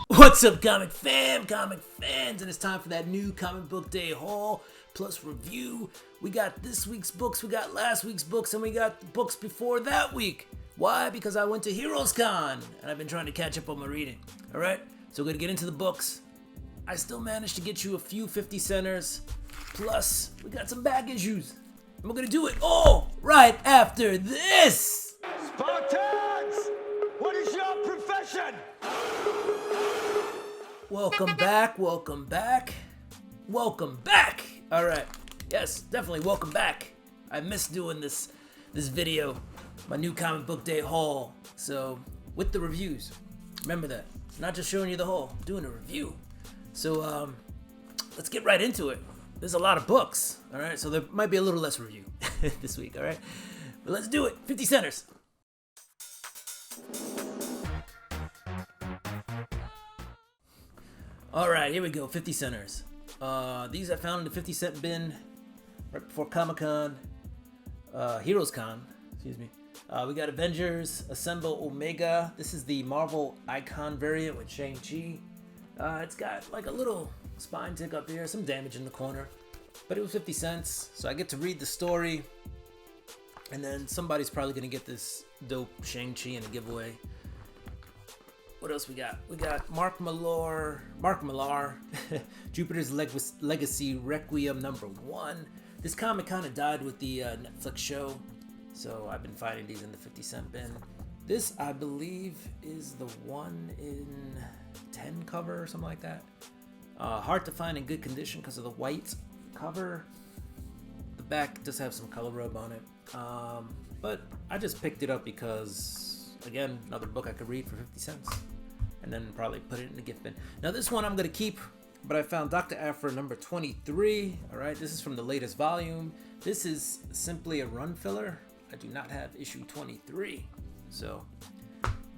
What's up, comic fans, and it's time for that new comic book day haul plus review. We got this week's books, we got last week's books, and we got the books before that week. Why? Because I went to Heroes Con, and I've been trying to catch up on my reading. Alright, so we're gonna get into the books. I still managed to get you a few 50 centers, plus we got some back issues. And we're gonna do it all right after this! Spartans! What is your profession? Welcome back. Alright, yes, definitely welcome back. I missed doing this video, my new comic book day haul. So, with the reviews, remember that. Not just showing you the haul, I'm doing a review. So, let's get right into it. There's a lot of books, alright? So there might be a little less review this week, alright? But let's do it. 50 centers. Alright, here we go. 50 centers. These I found in the 50 cent bin right before Comic-Con. Heroes Con, excuse me. We got Avengers Assemble Omega. This is the Marvel Icon variant with Shang-Chi. It's got like a little spine tick up here, some damage in the corner. But it was 50 cents, so I get to read the story. And then somebody's probably going to get this dope Shang-Chi in a giveaway. What else we got? We got Mark Millar, Jupiter's Legacy Requiem #1. This comic kind of died with the Netflix show, so I've been finding these in the 50 cent bin. This, I believe, is the 1 in 10 cover or something like that. Hard to find in good condition because of the white cover. The back does have some color rub on it, but I just picked it up because, again, another book I could read for 50 cents. And then probably put it in the gift bin. Now this one I'm going to keep, but I found Dr. Aphra number 23. Alright, this is from the latest volume. This is simply a run filler. I do not have issue 23. So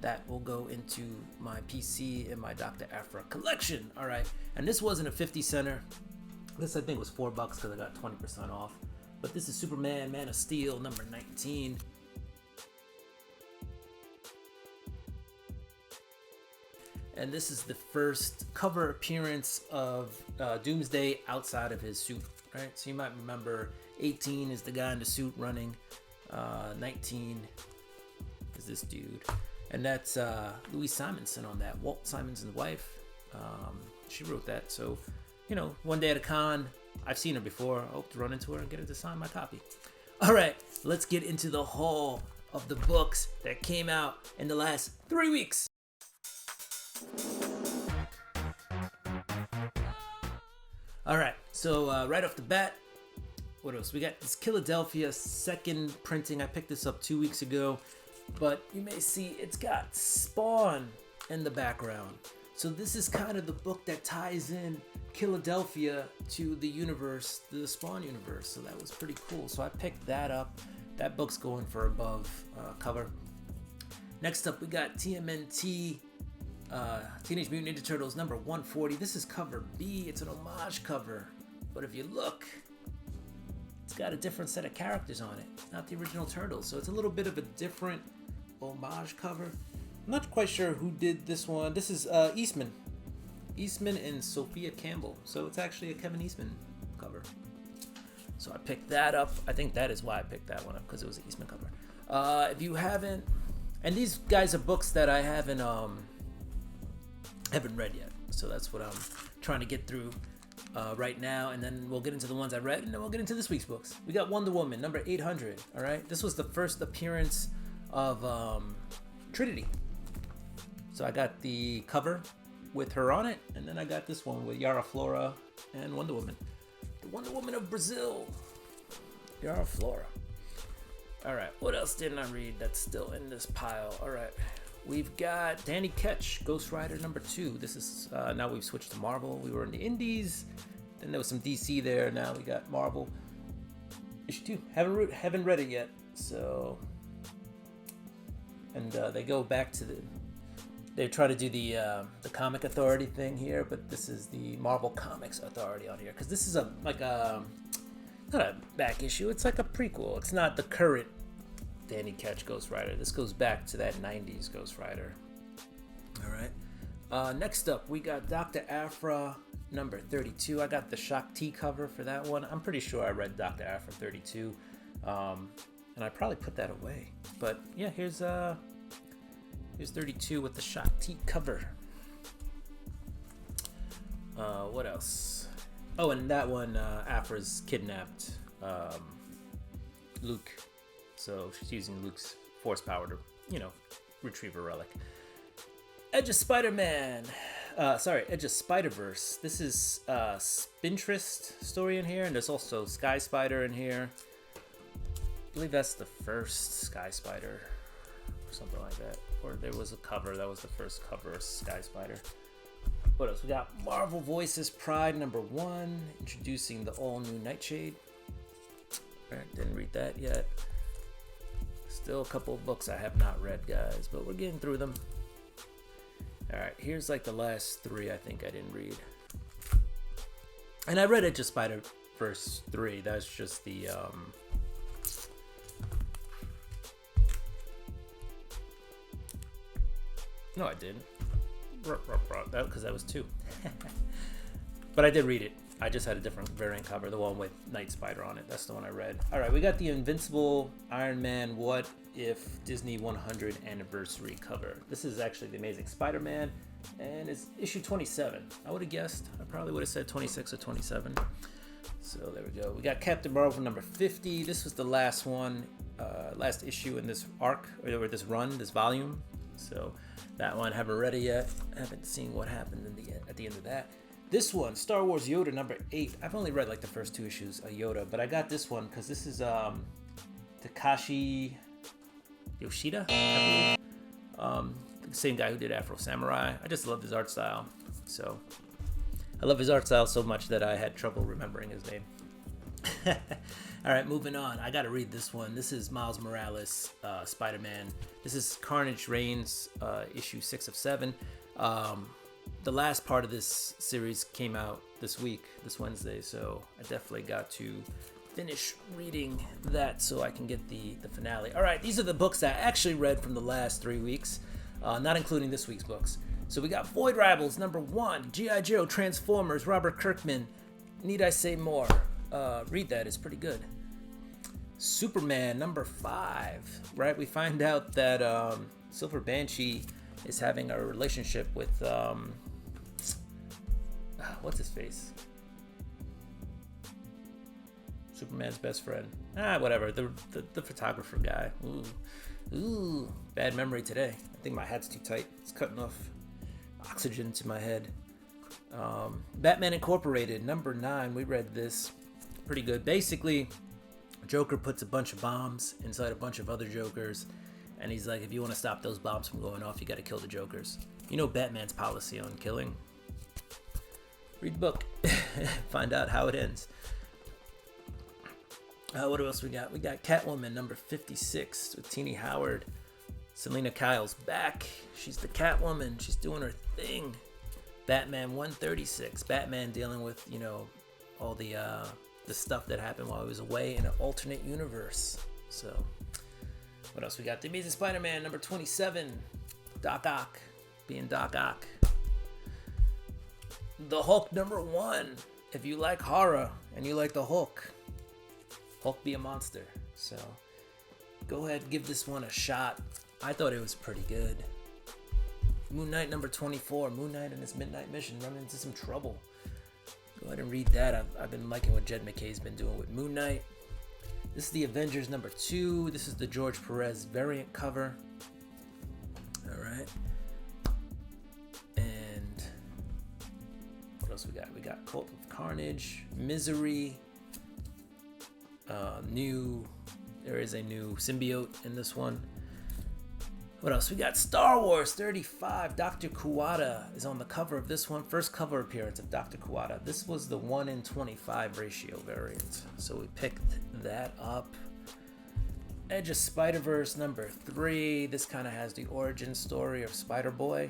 that will go into my PC and my Dr. Aphra collection. Alright, and this wasn't a 50 center. This I think was $4 because I got 20% off. But this is Superman, Man of Steel number 19. And this is the first cover appearance of Doomsday outside of his suit, right? So you might remember 18 is the guy in the suit running. 19 is this dude. And that's Louise Simonson on that. Walt Simonson's wife. She wrote that. So, you know, one day at a con, I've seen her before. I hope to run into her and get her to sign my copy. All right, let's get into the haul of the books that came out in the last 3 weeks. Alright, so right off the bat, what else? We got this Philadelphia second printing. I picked this up 2 weeks ago, but you may see it's got Spawn in the background. So this is kind of the book that ties in Philadelphia to the universe, the Spawn universe. So that was pretty cool. So I picked that up. That book's going for above cover. Next up, we got TMNT. Teenage Mutant Ninja Turtles number 140. This is cover B. It's an homage cover, but if you look, it's got a different set of characters on it. It's not the original Turtles, so it's a little bit of a different homage cover. I'm not quite sure who did this one. This is Eastman and Sophia Campbell, so it's actually a Kevin Eastman cover. So I picked that up. I think that is why I picked that one up, because it was an Eastman cover. If you haven't, and these guys are books that I haven't read yet, so that's what I'm trying to get through right now, and then we'll get into the ones I read, and then we'll get into this week's books. We got Wonder Woman number 800. All right, this was the first appearance of Trinity, so I got the cover with her on it, and then I got this one with Yara Flora and Wonder Woman, the Wonder Woman of Brazil, Yara Flora. All right, what else didn't I read that's still in this pile? All right, we've got Danny Ketch, Ghost Rider number 2. This is, now we've switched to Marvel. We were in the Indies, then there was some DC there. Now we got Marvel. Issue 2, haven't read it yet. So, and they go back to they try to do the Comic Authority thing here, but this is the Marvel Comics Authority on here. Because this is not a back issue, it's like a prequel. It's not the current Danny Ketch Ghost Rider. This goes back to that 90s Ghost Rider. All right. Next up, we got Dr. Aphra number 32. I got the Shock T cover for that one. I'm pretty sure I read Dr. Aphra 32, and I probably put that away. But yeah, here's 32 with the Shock T cover. What else? Oh, and that one, Aphra's kidnapped Luke, so she's using Luke's force power to, retrieve a relic. Edge of Spider-Man. Edge of Spider-Verse. This is Spintrist story in here, and there's also Sky Spider in here. I believe that's the first Sky Spider, or something like that. Or there was a cover, that was the first cover of Sky Spider. What else? We got Marvel Voices Pride number 1, introducing the all-new Nightshade. Alright, didn't read that yet. Still a couple of books I have not read, guys, but we're getting through them. Alright, here's like the last 3 I think I didn't read. And I read Edge of Spider-Verse 3. That's just the, No, I didn't. Because that was 2. But I did read it. I just had a different variant cover, the one with Night Spider on it. That's the one I read. All right, we got the Invincible Iron Man What If Disney 100 Anniversary cover. This is actually the Amazing Spider-Man, and it's issue 27. I would have guessed. I probably would have said 26 or 27. So there we go. We got Captain Marvel number 50. This was the last one, last issue in this arc, or this run, this volume. So that one, haven't read it yet. Haven't seen what happened at the end of that. This one, Star Wars Yoda number 8. I've only read like the first 2 issues of Yoda, but I got this one because this is Takashi Yoshida, I believe. The same guy who did Afro Samurai. I just love his art style. So I love his art style so much that I had trouble remembering his name. All right, moving on. I got to read this one. This is Miles Morales, Spider-Man. This is Carnage Reigns, issue 6 of 7. The last part of this series came out this Wednesday, so I definitely got to finish reading that so I can get the finale. All right, these are the books that I actually read from the last 3 weeks, not including this week's books. So we got Void Rivals number 1, G.I. Joe, Transformers, Robert Kirkman. Need I say more? Read that, it's pretty good. Superman number 5, right? We find out that Silver Banshee is having a relationship with what's his face? Superman's best friend. Whatever. The photographer guy. Ooh, bad memory today. I think my hat's too tight. It's cutting off oxygen to my head. Batman Incorporated number 9. We read this. Pretty good. Basically, Joker puts a bunch of bombs inside a bunch of other Jokers, and he's like, if you want to stop those bombs from going off, you got to kill the Jokers. You know Batman's policy on killing. Read the book. Find out how it ends. What else we got? We got Catwoman number 56 with Teenie Howard. Selena Kyle's back. She's the Catwoman. She's doing her thing. Batman 136. Batman dealing with, all the stuff that happened while he was away in an alternate universe. So, what else we got? The Amazing Spider-Man number 27. Doc Ock being Doc Ock. The Hulk number 1. If you like horror and you like the Hulk be a monster. So, go ahead and give this one a shot. I thought it was pretty good. Moon Knight number 24. Moon Knight and his midnight mission running into some trouble. Go ahead and read that. I've been liking what Jed McKay's been doing with Moon Knight. This is the Avengers number 2. This is the George Perez variant cover. All right. And what else we got? We got Cult of Carnage, Misery. There is a new symbiote in this one. What else? We got Star Wars 35. Dr. Kuwata is on the cover of this one. First cover appearance of Dr. Kuwata. This was the 1:25 ratio variant. So we picked that up. Edge of Spider-Verse number 3. This kind of has the origin story of Spider-Boy.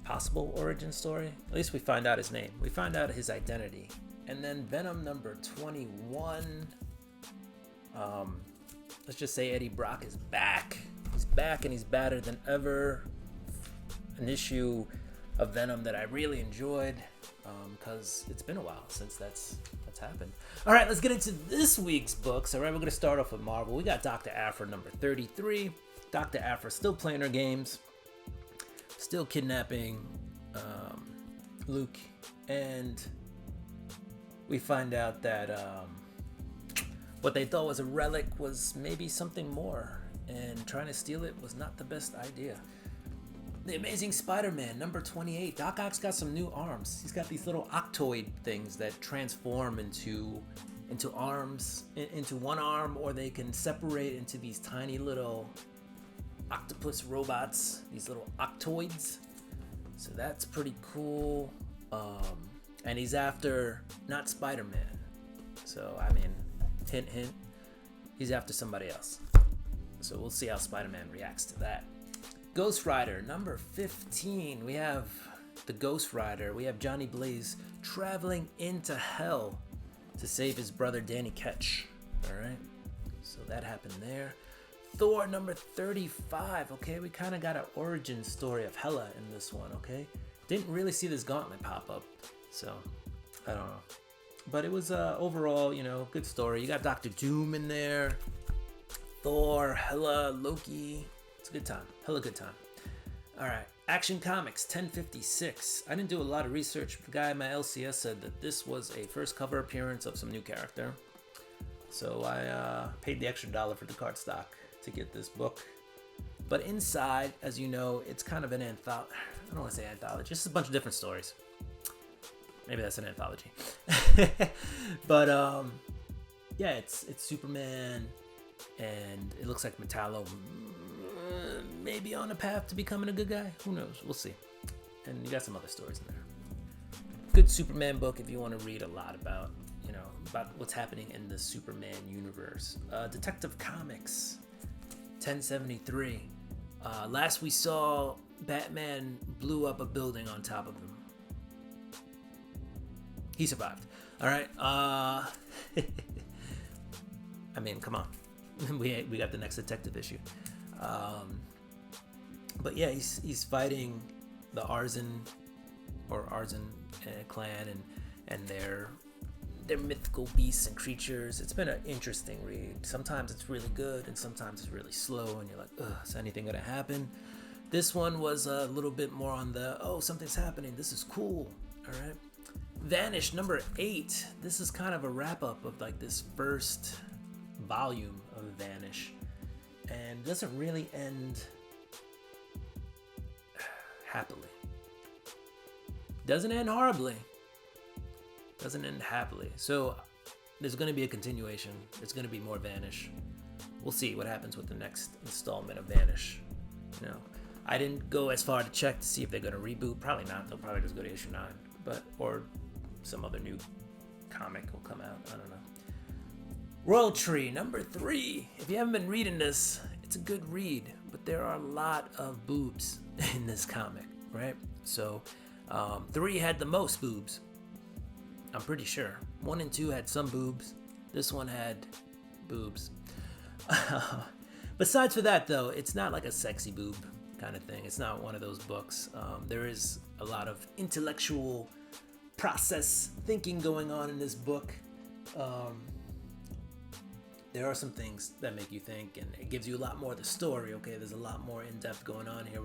Possible origin story. At least we find out his name. We find out his identity. And then Venom number 21. Let's just say Eddie Brock is back. He's back and he's badder than ever. an issue of Venom that I really enjoyed, because it's been a while since that's happened. All right, let's get into this week's books. All right, we're going to start off with Marvel. We got Dr. Aphra number 33. Dr. Aphra still playing her games, still kidnapping Luke, and we find out that what they thought was a relic was maybe something more, and trying to steal it was not the best idea. The Amazing Spider-Man, number 28. Doc Ock's got some new arms. He's got these little octoid things that transform into arms, into one arm, or they can separate into these tiny little octopus robots, these little octoids. So that's pretty cool. And he's after not Spider-Man. So, I mean, hint, hint, he's after somebody else. So we'll see how Spider-Man reacts to that. Ghost Rider, number 15. We have the Ghost Rider. We have Johnny Blaze traveling into hell to save his brother Danny Ketch. All right, so that happened there. Thor, number 35. Okay, we kind of got an origin story of Hela in this one, okay? Didn't really see this gauntlet pop up, so I don't know. But it was overall, good story. You got Doctor Doom in there. Thor, Hela, Loki. It's a good time. Hella good time. All right. Action Comics 1056. I didn't do a lot of research. The guy at my LCS said that this was a first cover appearance of some new character. So I paid the extra $1 for the cardstock to get this book. But inside, as you know, it's kind of an anthology. I don't want to say anthology. Just a bunch of different stories. Maybe that's an anthology. But yeah, it's Superman, and it looks like Metallo maybe on a path to becoming a good guy. Who knows? We'll see. And you got some other stories in there. Good Superman book if you want to read a lot about what's happening in the Superman universe. Detective Comics 1073. Last we saw, Batman blew up a building on top of him. He survived. All right. I mean, come on. We got the next detective issue. But yeah, he's fighting the Arzen clan and their mythical beasts and creatures. It's been an interesting read. Sometimes it's really good and sometimes it's really slow and you're like, ugh, is anything gonna happen? This one was a little bit more on the, oh, something's happening, this is cool. All right. Vanish number 8. This is kind of a wrap up of like this first volume of Vanish, and doesn't really end happily. Doesn't end horribly. Doesn't end happily. So there's going to be a continuation. There's going to be more Vanish. We'll see what happens with the next installment of Vanish. I didn't go as far to check to see if they're going to reboot. Probably not. They'll probably just go to issue 9, or some other new comic will come out. I don't know. Royal Tree number 3. If you haven't been reading this, it's a good read, but there are a lot of boobs in this comic, right? So 3 had the most boobs, I'm pretty sure. 1 and 2 had some boobs. This one had boobs. Besides for that, though, it's not like a sexy boob kind of thing. It's not one of those books. There is a lot of intellectual process thinking going on in this book. There are some things that make you think, and it gives you a lot more of the story. Okay, there's a lot more in-depth going on here.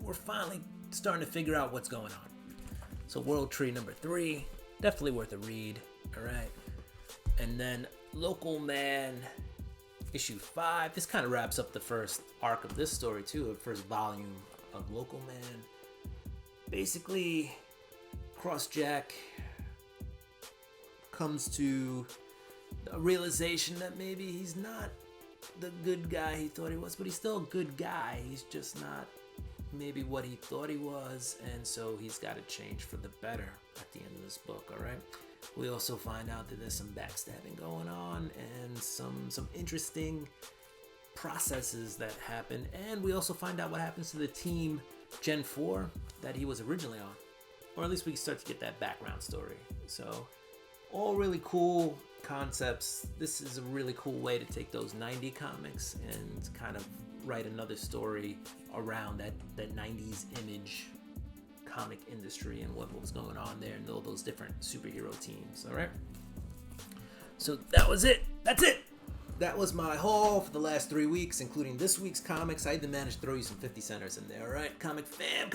We're finally starting to figure out what's going on. So World Tree number 3, definitely worth a read. All right, and then Local Man issue 5. This kind of wraps up the first arc of this story too, the first volume of Local Man. Basically, Crossjack comes to a realization that maybe he's not the good guy he thought he was, but he's still a good guy. He's just not maybe what he thought he was, and so he's got to change for the better at the end of this book. All right. We also find out that there's some backstabbing going on and some interesting processes that happen, and we also find out what happens to the team Gen 4 that he was originally on, or at least we start to get that background story. So All really cool concepts. This is a really cool way to take those 90 comics and kind of write another story around that 90s image comic industry and what was going on there and all those different superhero teams. All right. So that was it. That's it. That was my haul for the last 3 weeks, including this week's comics. I even managed to throw you some 50 centers in there, all right? Comic fam,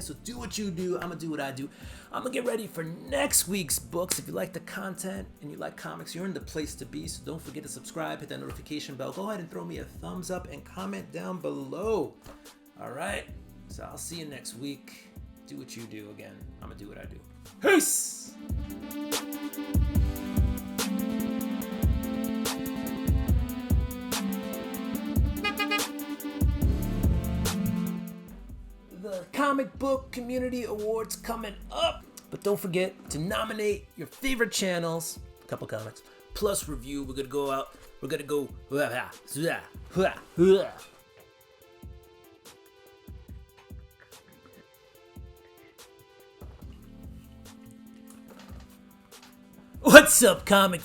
so do what you do. I'm going to do what I do. I'm going to get ready for next week's books. If you like the content and you like comics, you're in the place to be, so don't forget to subscribe, hit that notification bell. Go ahead and throw me a thumbs up and comment down below, all right? So I'll see you next week. Do what you do again. I'm going to do what I do. Peace! The Comic Book Community Awards coming up, but don't forget to nominate your favorite channels, a couple comics, plus review. We're gonna go out. We're gonna go. What's up, comic?